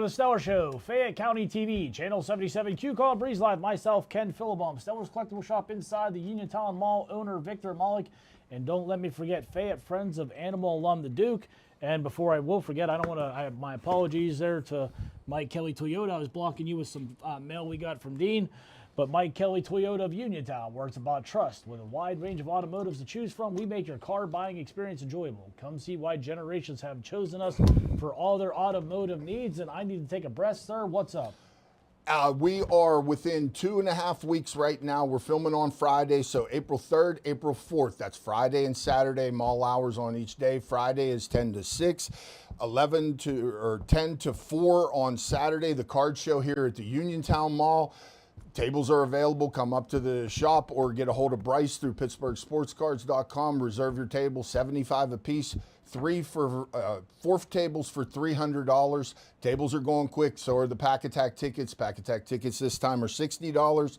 the Stellar Show, Fayette County TV, Channel 77, Q Call and Breeze Live, myself, Ken Philibum, Stellar's Collectible Shop inside the Uniontown Mall, owner Victor Malik, and don't let me forget Fayette Friends of Animal alum, the Duke. And before I will forget, I don't want to, I have my apologies there to Mike Kelly Toyota. I was blocking you with some mail we got from Dean. But Mike Kelly Toyota of Uniontown, where it's about trust. With a wide range of automotives to choose from, we make your car buying experience enjoyable. Come see why generations have chosen us for all their automotive needs. And I need to take a breath, sir. What's up? We are within 2.5 weeks right now. We're filming on Friday, so April 3rd, April 4th. That's Friday and Saturday, mall hours on each day. Friday is 10 to 6, 10 to 4 on Saturday. The card show here at the Uniontown Mall. Tables are available. Come up to the shop or get a hold of Bryce through PittsburghSportsCards.com. Reserve your table, $75 a piece. 4 tables for $300. Tables are going quick, so are the Pack Attack tickets. Pack Attack tickets this time are $60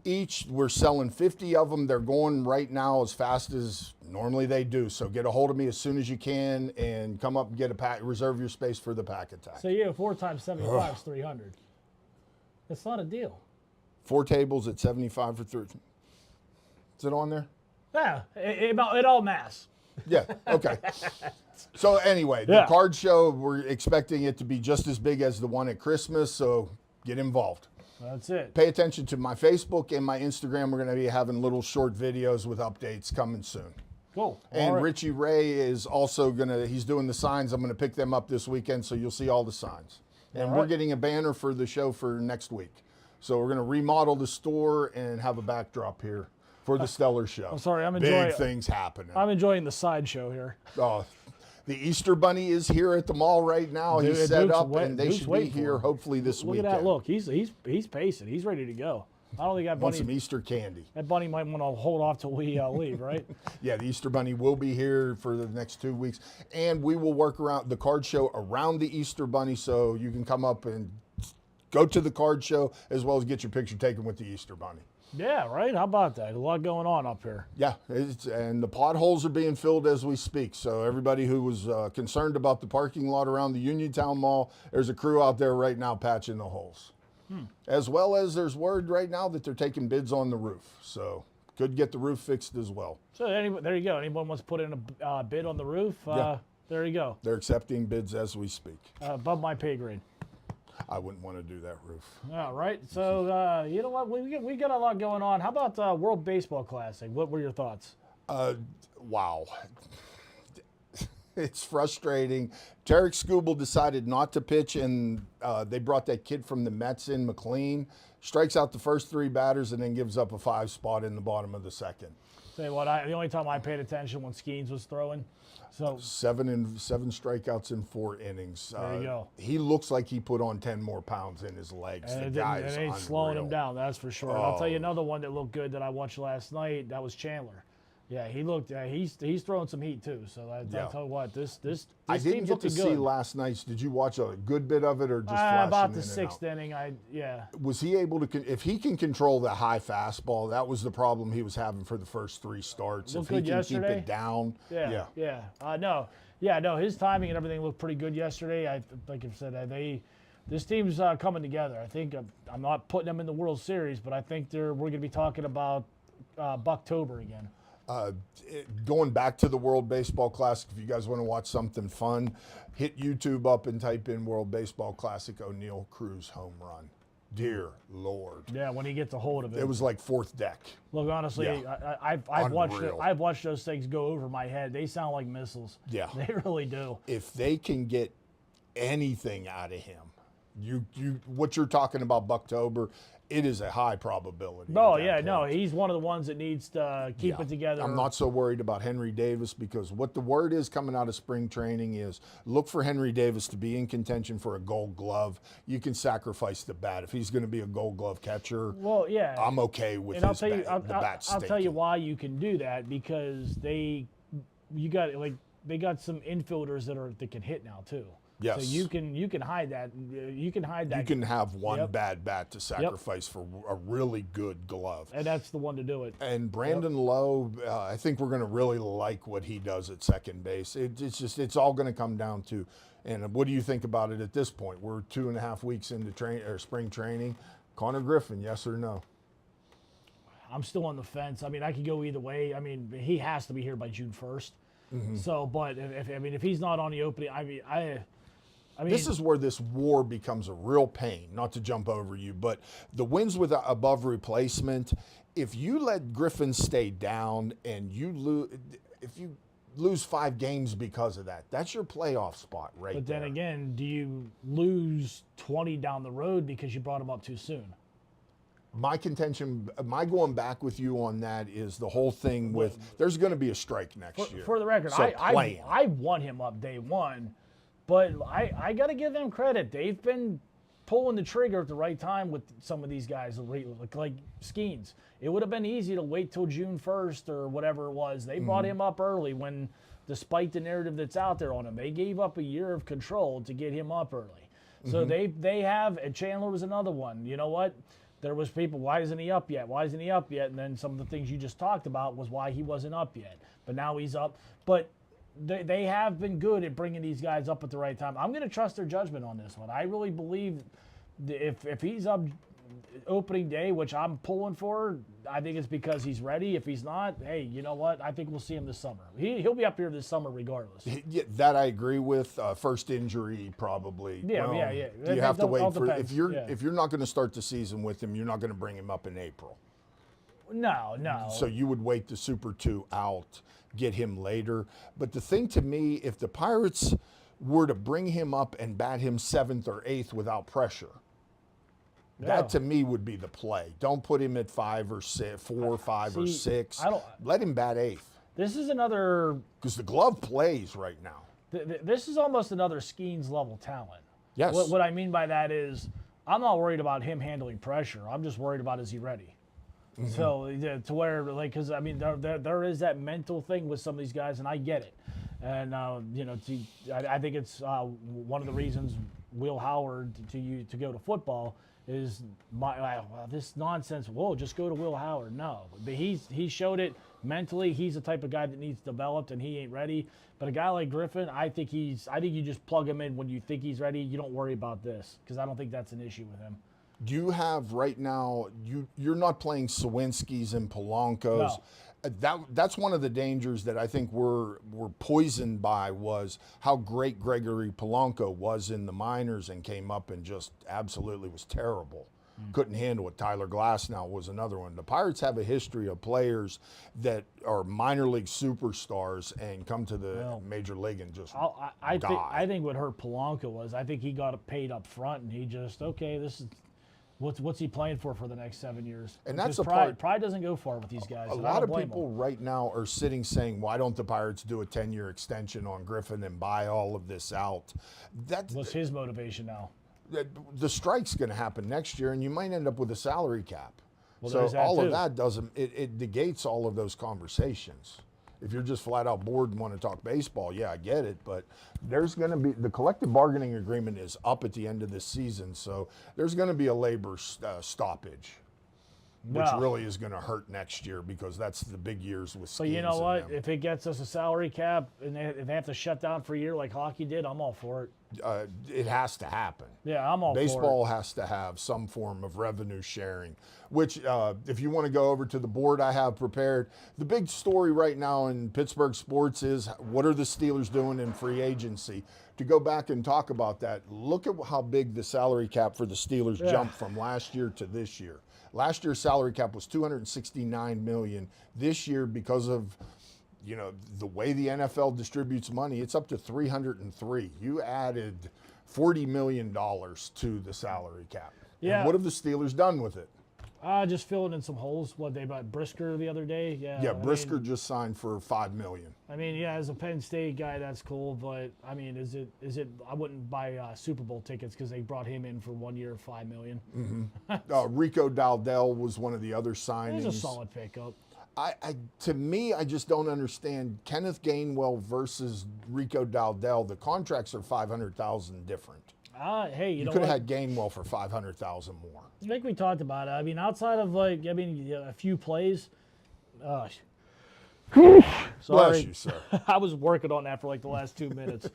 each. We're selling 50 of them. They're going right now as fast as normally they do. So get a hold of me as soon as you can and come up and get a pack. Reserve your space for the Pack Attack. So yeah, 4 times 75 is 300. That's not a deal. 4 tables at 75 for 30. Is it on there? Yeah, it all mass. Yeah, okay. So anyway, the card show, we're expecting it to be just as big as the one at Christmas, so get involved. That's it. Pay attention to my Facebook and my Instagram. We're going to be having little short videos with updates coming soon. Cool. And Richie Ray is also he's doing the signs. I'm going to pick them up this weekend, so you'll see all the signs. And we're getting a banner for the show for next week. So we're going to remodel the store and have a backdrop here for the Stellar Show. I'm sorry, I'm enjoying big things happening. I'm enjoying the sideshow here. Oh, the Easter Bunny is here at the mall right now. Dude, he's set up, and they should be here hopefully this weekend. Look at that! Look, he's pacing. He's ready to go. I don't think that bunny want some Easter candy. That bunny might want to hold off till we leave, right? Yeah, the Easter Bunny will be here for the next 2 weeks, and we will work around the card show around the Easter Bunny, so you can come up and go to the card show as well as get your picture taken with the Easter Bunny. Yeah, right? How about that? A lot going on up here. Yeah, and the potholes are being filled as we speak. So everybody who was concerned about the parking lot around the Uniontown Mall, there's a crew out there right now patching the holes. As well as there's word right now that they're taking bids on the roof. So could get the roof fixed as well. So there you go. Anyone wants to put in a bid on the roof? There you go. They're accepting bids as we speak. Above my pay grade. I wouldn't want to do that roof. All right. So, you know what? We got a lot going on. How about World Baseball Classic? What were your thoughts? Wow. It's frustrating. Tarek Skubal decided not to pitch, and they brought that kid from the Mets in, McLean. Strikes out the first 3 batters and then gives up a 5 spot in the bottom of the second. Say what? The only time I paid attention when Skeens was throwing. So 7 strikeouts in 4 innings. There you go. He looks like he put on 10 more pounds in his legs. And the guy is it ain't slowing him down, that's for sure. I'll tell you another one that looked good that I watched last night. That was Chandler. Yeah, he looked. He's throwing some heat too. So I'll tell you what, this I didn't team's get to looking see good. last night's. Did you watch a good bit of it or just flashing about the in and 6th out? inning? Was he able to? If he can control that high fastball, that was the problem he was having for the first 3 starts. Looked if he good can yesterday. keep it down, no, his timing and everything looked pretty good yesterday. Like I said, this team's coming together. I think I'm not putting them in the World Series, but I think we're going to be talking about Bucktober again. Going back to the World Baseball Classic, if you guys want to watch something fun, hit YouTube up and type in World Baseball Classic O'Neill Cruz home run. Dear Lord. Yeah, when he gets a hold of it. It was like 4th deck. Look, honestly, I've watched those things go over my head. They sound like missiles. Yeah. They really do. If they can get anything out of him, what you're talking about, Bucktober, it is a high probability. Oh, yeah, no, he's one of the ones that needs to keep it together. I'm not so worried about Henry Davis because what the word is coming out of spring training is look for Henry Davis to be in contention for a Gold Glove. You can sacrifice the bat. If he's going to be a Gold Glove catcher, well, yeah, I'm okay with and his bat. I'll tell you why you can do that because they got some infielders that can hit now too. Yes. So you can hide that. You can hide that. You can have one Yep. bad bat to sacrifice for a really good glove. And that's the one to do it. And Brandon Lowe, I think we're going to really like what he does at second base. It's all going to come down to, and what do you think about it at this point? We're 2.5 weeks into spring training. Connor Griffin, yes or no? I'm still on the fence. I mean, I could go either way. I mean, he has to be here by June 1st. So, but if he's not on the opening, I mean, This is where this war becomes a real pain, not to jump over you, but the wins with above replacement, if you let Griffin stay down and if you lose 5 games because of that, that's your playoff spot right there. But then again, do you lose 20 down the road because you brought him up too soon? My contention, my going back with you on that is the whole thing with there's going to be a strike next year. For the record, So I want him up day one, but I got to give them credit. They've been pulling the trigger at the right time with some of these guys, like Skeens. It would have been easy to wait till June 1st or whatever it was. They brought him up early when, despite the narrative that's out there on him, they gave up a year of control to get him up early. So they have, and Chandler was another one. You know what? There was people, why isn't he up yet? Why isn't he up yet? And then some of the things you just talked about was why he wasn't up yet. But now he's up. But they have been good at bringing these guys up at the right time. I'm going to trust their judgment on this one. I really believe if he's up opening day, which I'm pulling for, I think it's because he's ready. If he's not, hey, you know what? I think we'll see him this summer. He'll be up here this summer regardless. Yeah, that I agree with. First injury, probably. Yeah. You have to wait for depends. if you're not going to start the season with him, you're not going to bring him up in April. No. So you would wait the Super 2 out, get him later. But the thing to me, if the Pirates were to bring him up and bat him 7th or 8th without pressure, that to me would be the play. Don't put him at 5 or 6, 4, 5 or 6. Let him bat 8th. This is another, because the glove plays right now. This is almost another Skeens level talent. Yes. What I mean by that is, I'm not worried about him handling pressure. I'm just worried about, is he ready? So to where, like, because I mean, there is that mental thing with some of these guys, and I get it. And I think it's one of the reasons Will Howard to go to football is this nonsense. Whoa, just go to Will Howard. No, but he showed it mentally. He's the type of guy that needs developed, and he ain't ready. But a guy like Griffin, I think you just plug him in when you think he's ready. You don't worry about this, because I don't think that's an issue with him. Do you have right now? You're not playing Sawinskis and Polanco's. No. That's one of the dangers that I think we're poisoned by, was how great Gregory Polanco was in the minors and came up and just absolutely was terrible. Couldn't handle it. Tyler Glasnow was another one. The Pirates have a history of players that are minor league superstars and come to the major league and just die. I think what hurt Polanco was, I think he got paid up front and he just, okay, this is what's he playing for the next 7 years? And that's pride doesn't go far with these guys. A lot of people right now are sitting saying, why don't the Pirates do a 10-year extension on Griffin and buy all of this out? What's his motivation now? The strike's going to happen next year, and you might end up with a salary cap. Well, so all of that it negates all of those conversations. If you're just flat out bored and want to talk baseball, yeah, I get it. But there's going to be, the collective bargaining agreement is up at the end of this season, so there's going to be a labor stoppage, which really is going to hurt next year, because that's the big years with Skeens. But you know what? If it gets us a salary cap and they have to shut down for a year like hockey did, I'm all for it. It has to happen. Yeah, I'm all for it. Baseball has to have some form of revenue sharing, which if you want to go over to the board I have prepared, the big story right now in Pittsburgh sports is, what are the Steelers doing in free agency? To go back and talk about that, look at how big the salary cap for the Steelers jumped from last year to this year. Last year's salary cap was $269 million. This year, because of the way the NFL distributes money, it's up to $303. You added $40 million to the salary cap. Yeah. And what have the Steelers done with it? Just filling in some holes. What, they bought Brisker the other day? Yeah, Brisker just signed for $5 million. I mean, yeah, as a Penn State guy, that's cool. But I mean, is it? I wouldn't buy Super Bowl tickets because they brought him in for 1 year, $5 million. Rico Dowdell was one of the other signings. It's a solid pickup. To me, I just don't understand Kenneth Gainwell versus Rico Dowdell. The contracts are $500,000 different. Hey, you know could have what? had Gainwell for $500,000 more. I think we talked about it. I mean, outside of a few plays. Sorry. Bless you, sir. I was working on that for like the last 2 minutes.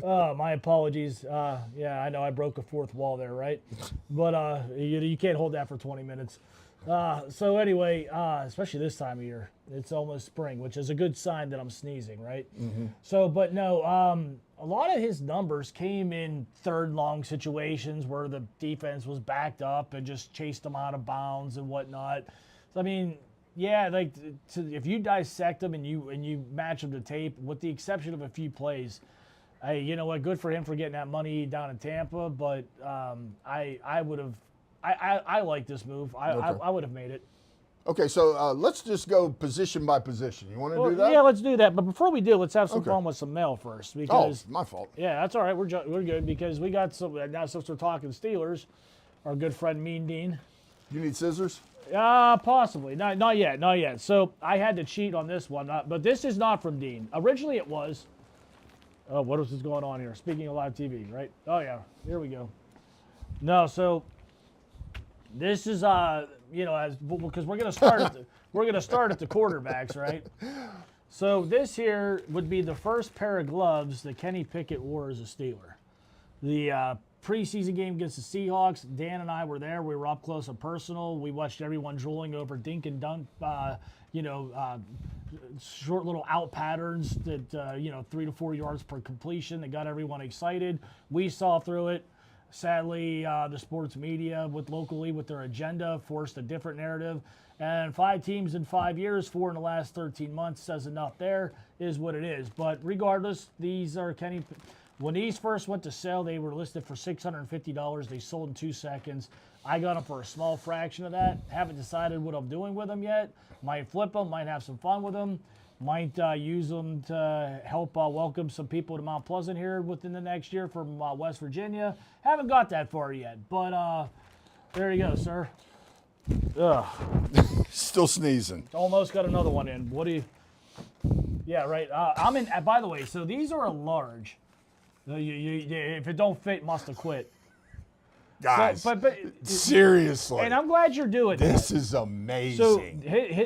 My apologies. Yeah, I know I broke a fourth wall there, right? But you can't hold that for 20 minutes. So anyway, especially this time of year, it's almost spring, which is a good sign that I'm sneezing, right? Mm-hmm. So, but no, a lot of his numbers came in third long situations where the defense was backed up and just chased them out of bounds and whatnot. So, I mean, yeah, like if you dissect them and you match them to tape, with the exception of a few plays, hey, you know what? Good for him for getting that money down in Tampa, but I would have. I like this move. I would have made it. Okay, so let's just go position by position. You want to do that? Yeah, let's do that. But before we do, let's have some fun with some mail first. Because, my fault. Yeah, that's all right. We're good because we got some. Now, since we're talking Steelers, our good friend Mean Dean. You need scissors? Possibly. Not yet. So I had to cheat on this one, but this is not from Dean. Originally it was. Oh, what is going on here? Speaking of live TV, right? Oh yeah, here we go. No, so this is because we're gonna start at the quarterbacks, right? So this here would be the first pair of gloves that Kenny Pickett wore as a Steeler. The preseason game against the Seahawks, Dan and I were there. We were up close and personal. We watched everyone drooling over dink and dunk, short little out patterns that, 3 to 4 yards per completion that got everyone excited. We saw through it. Sadly, the sports media locally with their agenda forced a different narrative. And 5 teams in 5 years, 4 in the last 13 months says enough there, is what it is. But regardless, these are Kenny. When these first went to sale, they were listed for $650. They sold in 2 seconds. I got them for a small fraction of that. Haven't decided what I'm doing with them yet. Might flip them, might have some fun with them. Might use them to help welcome some people to Mount Pleasant here within the next year from West Virginia. Haven't got that far yet, but there you go, sir. Ugh. Still sneezing. Almost got another one in. What do you? Yeah, right. I'm in. By the way, so these are a large. If it don't fit, must have quit. Guys, but seriously. And I'm glad you're doing this. That. Is amazing. So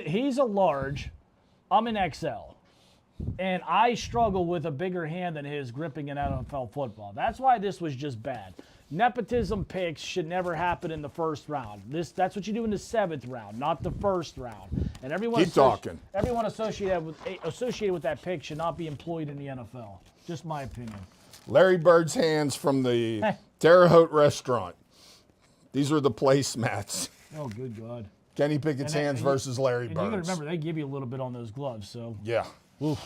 he's a large. I'm an XL. And I struggle with a bigger hand than his gripping an NFL football. That's why this was just bad. Nepotism picks should never happen in the first round. That's what you do in the 7th round, not the first round. And everyone Everyone associated with that pick should not be employed in the NFL. Just my opinion. Larry Bird's hands from the Terre Haute restaurant. These are the placemats. Oh, good God. Kenny Pickett's hands versus Larry Bird's. You got to remember, they give you a little bit on those gloves, so. Yeah. Oof.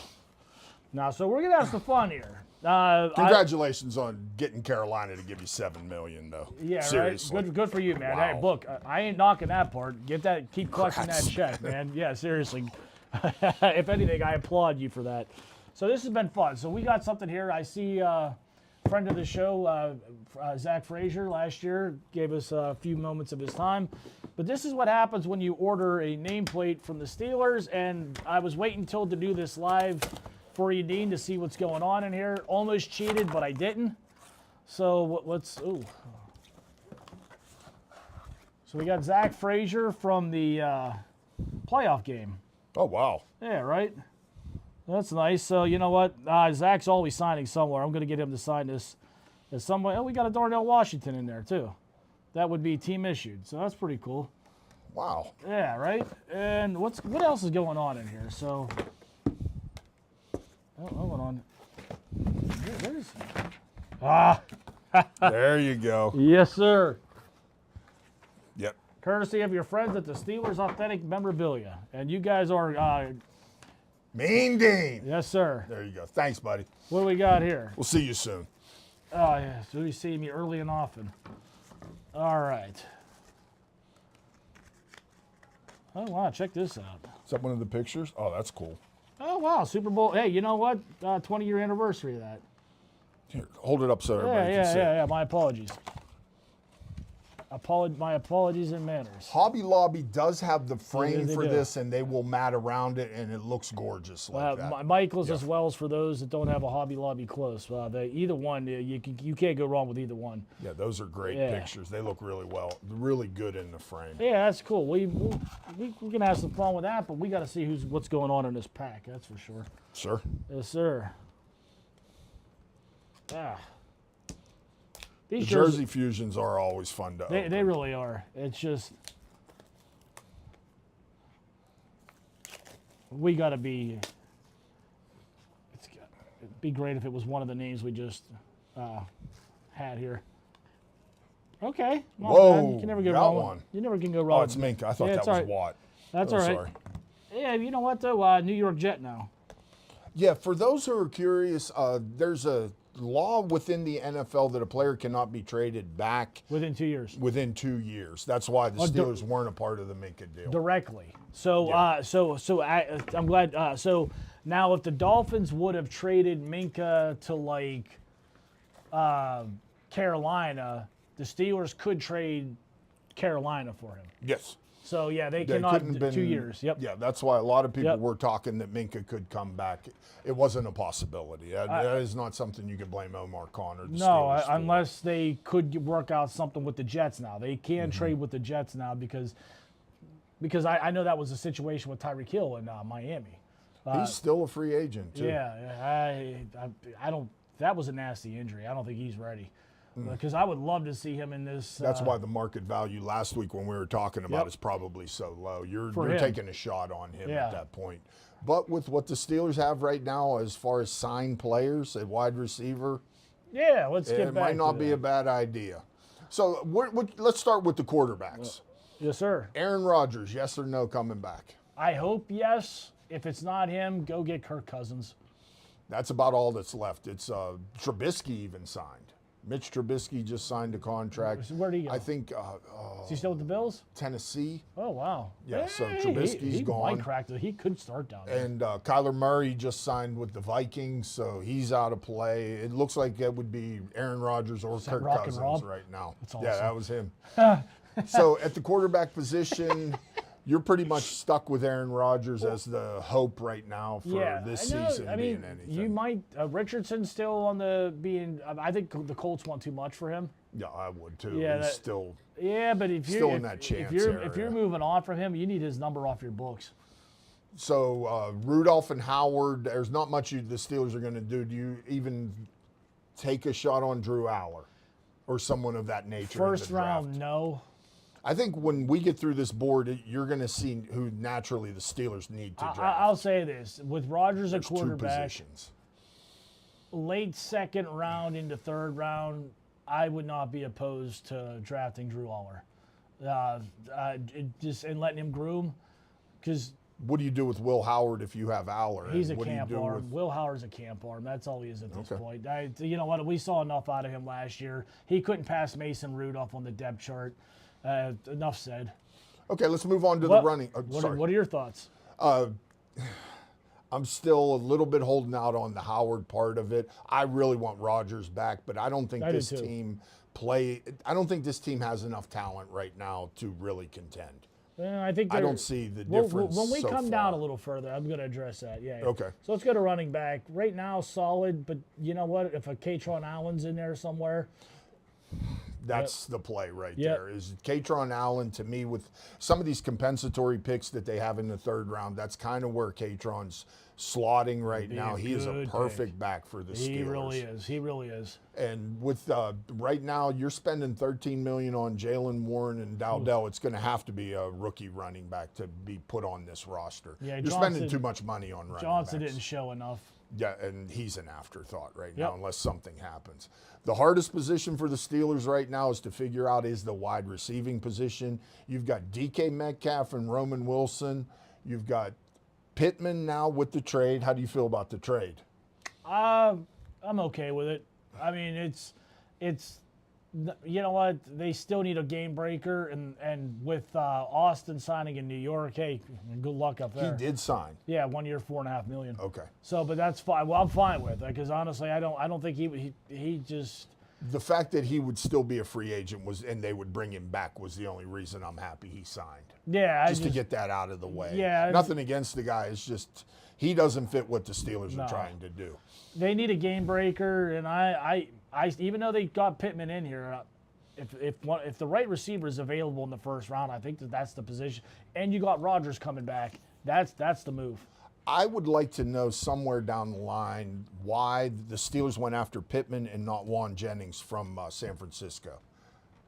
Now, so we're going to have some fun here. Congratulations on getting Carolina to give you $7 million, though. Yeah, seriously. Right. Good for you, man. Wow. Hey, look, I ain't knocking that part. Keep collecting that check, man. Yeah, seriously. If anything, I applaud you for that. So this has been fun. So we got something here. I see friend of the show, Zach Frazier, last year gave us a few moments of his time. But this is what happens when you order a nameplate from the Steelers. And I was waiting to do this live for you, Dean, to see what's going on in here. Almost cheated, but I didn't. So ooh. So we got Zach Frazier from the playoff game. Oh, wow. Yeah, right? That's nice. So, you know what? Zach's always signing somewhere. I'm going to get him to sign this as somewhere. Oh, we got a Darnell Washington in there, too. That would be team issued. So that's pretty cool. Wow. Yeah, right? And what else is going on in here? So, hold on. There you go. Yes, sir. Yep. Courtesy of your friends at the Steelers Authentic Memorabilia. And you guys are... Mean Dean. Yes, sir. There you go. Thanks, buddy. What do we got here? We'll see you soon. Oh, yeah. So you see me early and often. All right. Oh, wow. Check this out. Is that one of the pictures? Oh, that's cool. Oh, wow. Super Bowl. Hey, you know what? 20-year anniversary of that. Here, hold it up so everybody can see. Yeah. My apologies. My apologies and manners. Hobby Lobby does have the frame they for do. this, and they will mat around it, and it looks gorgeous like that. Michael's as well as for those that don't have a Hobby Lobby close. Either one, you can't go wrong with either one. Yeah, those are great pictures. They look really good in the frame. Yeah, that's cool. We're gonna have some fun with that, but we got to see what's going on in this pack. That's for sure. Sure. Yes, sir. Yeah. The Jersey Fusions are always fun to open. They really are. It's just we got to be. It'd be great if it was one of the names we just had here. Okay. Whoa, you can never go got wrong. one. You never can go wrong. Oh, it's Minka. I thought that was Watt. That's all right. Sorry. Yeah, you know what though? New York Jet now. Yeah, for those who are curious, there's a law within the NFL that a player cannot be traded back Within 2 years. within 2 years. That's why the Steelers weren't a part of the Minka deal. Directly. So, I'm glad. So now, if the Dolphins would have traded Minka to like Carolina, the Steelers could trade Carolina for him. Yes. So yeah, they Couldn't cannot have been- 2 years. Yep. Yeah, that's why a lot of people Yep. were talking that Minka could come back. It wasn't a possibility. That is not something you could blame Omar Khan or the Steelers for. Unless they could work out something with the Jets now. They can Mm-hmm. trade with the Jets now because I know that was a situation with Tyreek Hill in Miami. He's still a free agent, too. Yeah, I don't. That was a nasty injury. I don't think he's ready. Because I would love to see him in this. That's why the market value last week when we were talking about is probably so low. You're him. taking a shot on him Yeah. at that point. But with what the Steelers have right now as far as signed players, a wide receiver, Yeah, let's get it back might not to be that. a bad idea. So let's start with the quarterbacks. Yes, sir. Aaron Rodgers, yes or no coming back? I hope yes. If it's not him, go get Kirk Cousins. That's about all that's left. It's Trubisky even signed. Mitch Trubisky just signed a contract. Where'd he go? I think Is he still with the Bills? Tennessee. Oh wow. Yeah, so Hey, Trubisky's he gone. might crack it. He could start down there. And Kyler Murray just signed with the Vikings, so he's out of play. It looks like it would be Aaron Rodgers or Kirk Rock and Cousins Rob? right now. That's Yeah, awesome. that was him. So at the quarterback position, you're pretty much stuck with Aaron Rodgers as the hope right now for this season being anything. You might Richardson's still on the being. I think the Colts want too much for him. Yeah, I would too. Yeah, He's still. Yeah, but if you're Still in that chance if area. you're moving on from him, you need his number off your books. So Rudolph and Howard, there's not much the Steelers are going to do. Do you even take a shot on Drew Aller or someone of that nature? First in the draft? round, no. I think when we get through this board, you're going to see who naturally the Steelers need to draft. I'll say this: with Rodgers at There's two quarterback, positions. late second round into third round, I would not be opposed to drafting Drew Aller. Just and letting him groom, because What do you do with Will Howard if you have Aller? he's a And what do you camp do arm. with- Will Howard's a camp arm. That's all he is at this Okay. point. You know what? We saw enough out of him last year. He couldn't pass Mason Rudolph on the depth chart. Enough said. Okay, let's move on to the running. What are your thoughts? I'm still a little bit holding out on the Howard part of it. I really want Rodgers back, but I don't think I do this too. team I don't think this team has enough talent right now to really contend. I think I they're- don't see the Well, difference. when we so come far. down a little further, I'm going to address that. Yeah. Okay. So let's go to running back. Right now, solid, but you know what? If a Katron Allen's in there somewhere, That's the play right Yep. there. Is Katron Allen, to me, with some of these compensatory picks that they have in the third round, that's kind of where Katron's slotting right now. He is a good perfect back for the Steelers. he really is. He really is. And with right now, you're spending $13 million on Jalen Warren and Dowdell. It's going to have to be a rookie running back to be put on this roster. Yeah, you're Johnson- spending too much money on running Johnson backs. didn't show enough. Yeah, and he's an afterthought right Yep. now unless something happens. The hardest position for the Steelers right now is to figure out is the wide receiving position. You've got DK Metcalf and Roman Wilson. You've got Pittman now with the trade. How do you feel about the trade? I'm okay with it. I mean, it's you know what? They still need a game breaker, and with Austin signing in New York, hey, good luck up there. He did sign. Yeah, 1 year, $4.5 million. Okay. So, but that's fine. Well, I'm fine with it because honestly, I don't think he just The fact that he would still be a free agent and they would bring him back was the only reason I'm happy he signed. Yeah, Just to get that out of the way. Yeah, nothing against the guy. It's just he doesn't fit what the Steelers are trying to do. They need a game breaker, and I even though they got Pittman in here, if the right receiver is available in the first round, I think that's the position. And you got Rodgers coming back. That's the move. I would like to know somewhere down the line why the Steelers went after Pittman and not Juan Jennings from San Francisco.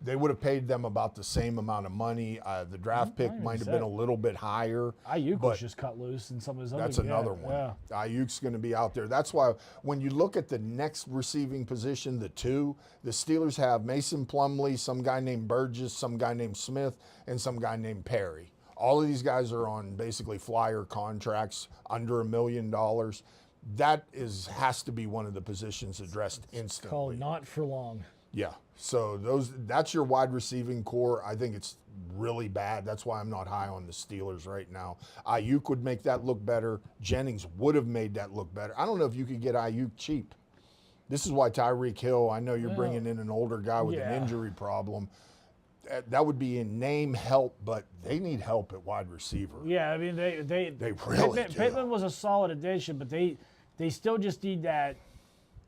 They would have paid them about the same amount of money. The draft pick might have been a little bit higher. Ayuk was just cut loose in some of his other. That's another one. Yeah. Ayuk's going to be out there. That's why when you look at the next receiving position, the Steelers have Mason Plumlee, some guy named Burgess, some guy named Smith, and some guy named Perry. All of these guys are on basically flyer contracts under $1 million. That has to be one of the positions addressed instantly. Called not for long. Yeah. So that's your wide receiving core. I think it's really bad. That's why I'm not high on the Steelers right now. Ayuk would make that look better. Jennings would have made that look better. I don't know if you could get Ayuk cheap. This is why Tyreek Hill, I know you're bringing in an older guy with an injury problem. That would be in name help, but they need help at wide receiver. Yeah, I mean they really do. Pittman was a solid addition, but they still just need that.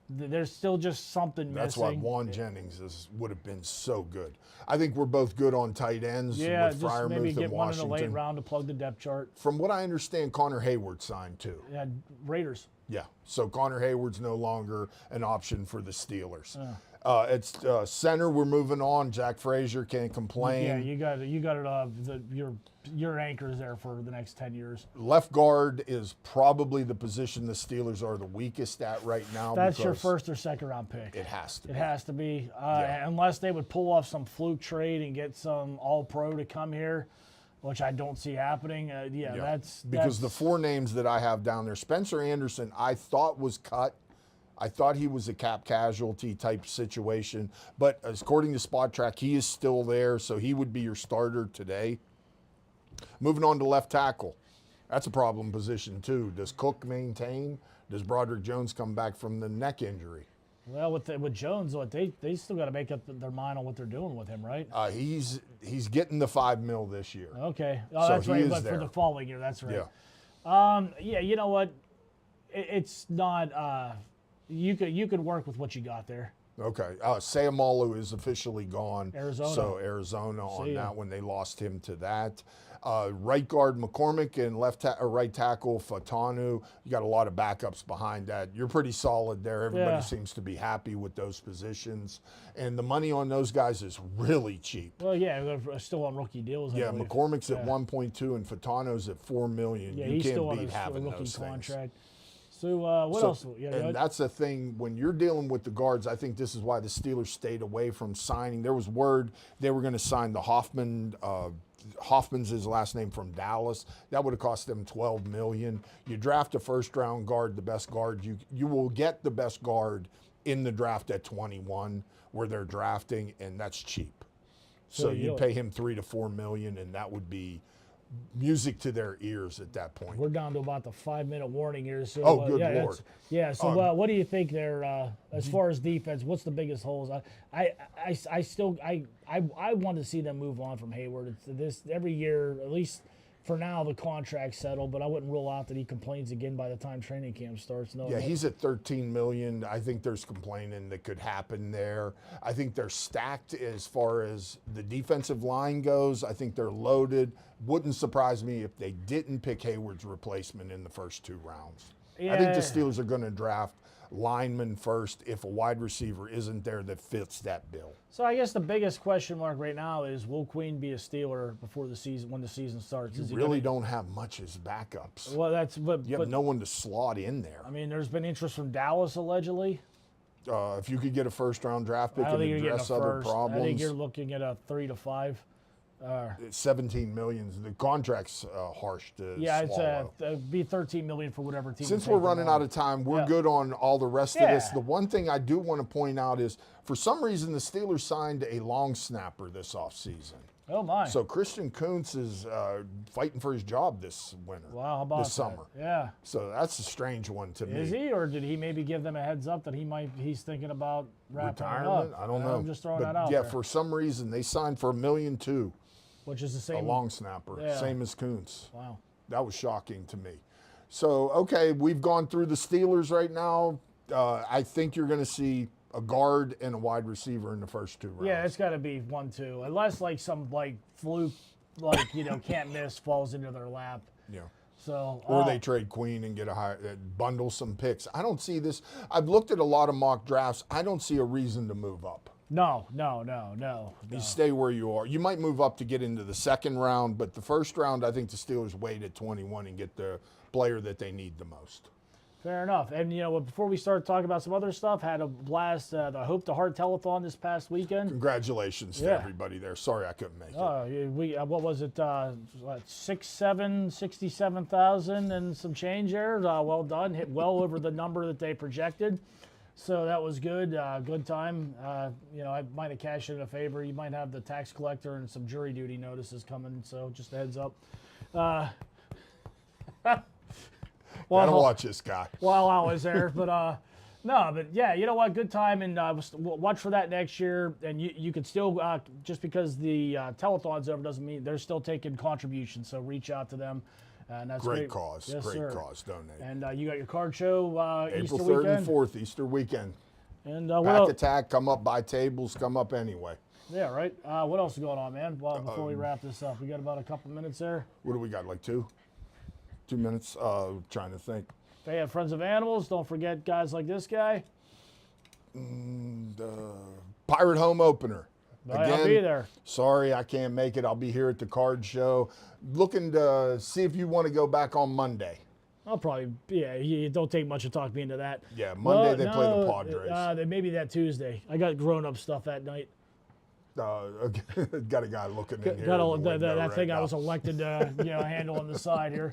There's still just something missing. That's why Juan Jennings would have been so good. I think we're both good on tight ends with Freiermuth maybe get and one in the Washington. late round to plug the depth chart. From what I understand, Connor Hayward signed too. Yeah, Raiders. Yeah, so Connor Hayward's no longer an option for the Steelers. It's center. We're moving on. Jack Frazier can't complain. Yeah, you got it. Your anchors there for the next 10 years. Left guard is probably the position the Steelers are the weakest at right now. That's your first or second round pick. It has to. It has to be, unless they would pull off some fluke trade and get some All Pro to come here, which I don't see happening. That's because the four names that I have down there, Spencer Anderson, I thought was cut. I thought he was a cap casualty type situation, but according to Spot Track, he is still there, so he would be your starter today. Moving on to left tackle. That's a problem position too. Does Cook maintain? Does Broderick Jones come back from the neck injury? Well, with Jones, they still got to make up their mind on what they're doing with him, right? He's getting the $5 million this year. Okay, so that's right. But there for the following year, that's right. Yeah. You know what? It's not. You could work with what you got there. Okay. Sayamalu is officially gone. Arizona. So Arizona on that one. They lost him to that. Right guard McCormick and right tackle Fatanu. You got a lot of backups behind that. You're pretty solid there. Everybody seems to be happy with those positions. And the money on those guys is really cheap. Well, yeah, they're still on rookie deals. Yeah, McCormick's at 1.2 and Fatano's at $4 million. Yeah, you he's can't still beat on having rookie those contract. So what else? And that's the thing, when you're dealing with the guards, I think this is why the Steelers stayed away from signing. There was word they were going to sign the Hoffman. Hoffman's his last name, from Dallas. That would have cost them $12 million. You draft a first-round guard, the best guard. You will get the best guard in the draft at 21, where they're drafting, and that's cheap. So you'd pay him $3 to $4 million, and that would be music to their ears at that point. We're down to about the 5-minute warning here. So, good Lord. So what do you think there, as far as defense, what's the biggest holes? I want to see them move on from Hayward. It's this every year, at least for now, the contract's settled, but I wouldn't rule out that he complains again by the time training camp starts. No, he's at $13 million. I think there's complaining that could happen there. I think they're stacked as far as the defensive line goes. I think they're loaded. Wouldn't surprise me if they didn't pick Hayward's replacement in the first 2 rounds. I think the Steelers are going to draft linemen first if a wide receiver isn't there that fits that bill. So I guess the biggest question mark right now is, will Queen be a Steeler before the season, when the season starts? You really don't have much as backups. Well, you have no one to slot in there. I mean, there's been interest from Dallas allegedly. If you could get a first-round draft pick and address other problems, I think you're looking at a 3 to 5. $17 million. The contract's harsh to swallow. It'd be $13 million for whatever team. Since we're running out of time, we're good on all the rest of this. The one thing I do want to point out is, for some reason, the Steelers signed a long snapper this offseason. Oh my! So Christian Kuntz is fighting for his job this winter. Wow, how about this that? summer? Yeah. So that's a strange one to me. Is he, or did he maybe give them a heads up that he's thinking about wrapping Retirement? it up? I don't know. I'm just throwing But that out yeah, there. for some reason they signed for $1.2 million, Which is the a same. long snapper, Yeah. same as Kuntz. Wow. That was shocking to me. So okay, we've gone through the Steelers right now. I think you're going to see a guard and a wide receiver in the first 2 rounds. Yeah, it's got to be 1-2, unless like some like fluke, can't miss falls into their lap. Yeah. So Or they trade Queen and get bundle some picks. I don't see this. I've looked at a lot of mock drafts. I don't see a reason to move up. No. You stay where you are. You might move up to get into the second round, but the first round, I think the Steelers wait at 21 and get the player that they need the most. Fair enough. And before we start talking about some other stuff, had a blast. The Hope to Heart Telethon this past weekend. Congratulations to Yeah. everybody there. Sorry I couldn't make it. We what was it? 67,000 and some change there. Well done. Hit well over the number that they projected. So that was good. Good time. I might have cashed in a favor. You might have the tax collector and some jury duty notices coming. So just a heads up. Gotta watch this guy. While I was there, but but yeah, you know what? Good time, and watch for that next year. And you could still just because the telethon's over doesn't mean they're still taking contributions. So reach out to them. And that's Great cause. Yes, Great sir. cause. Donate. And you got your card show April Easter 3rd weekend. and 4th, Easter weekend. And Pack attack, come up, buy tables, come up anyway. Yeah, right. What else is going on, man? Well, before we wrap this up, we got about a couple minutes there. What do we got, like 2 minutes? Trying to think. They have Friends of Animals. Don't forget guys like this guy. Pirate Home Opener. I'll be there. Sorry, I can't make it. I'll be here at the card show. Looking to see if you want to go back on Monday. I'll probably, you don't take much to talk me into that. Yeah, Monday they play the Padres. Maybe that Tuesday. I got grown-up stuff that night. Got a guy looking in here. That thing I was elected to handle on the side here.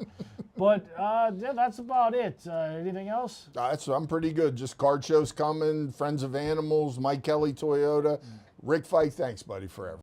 But yeah, that's about it. Anything else? I'm pretty good. Just card shows coming. Friends of Animals, Mike Kelly Toyota. Rick Fike, thanks, buddy, forever.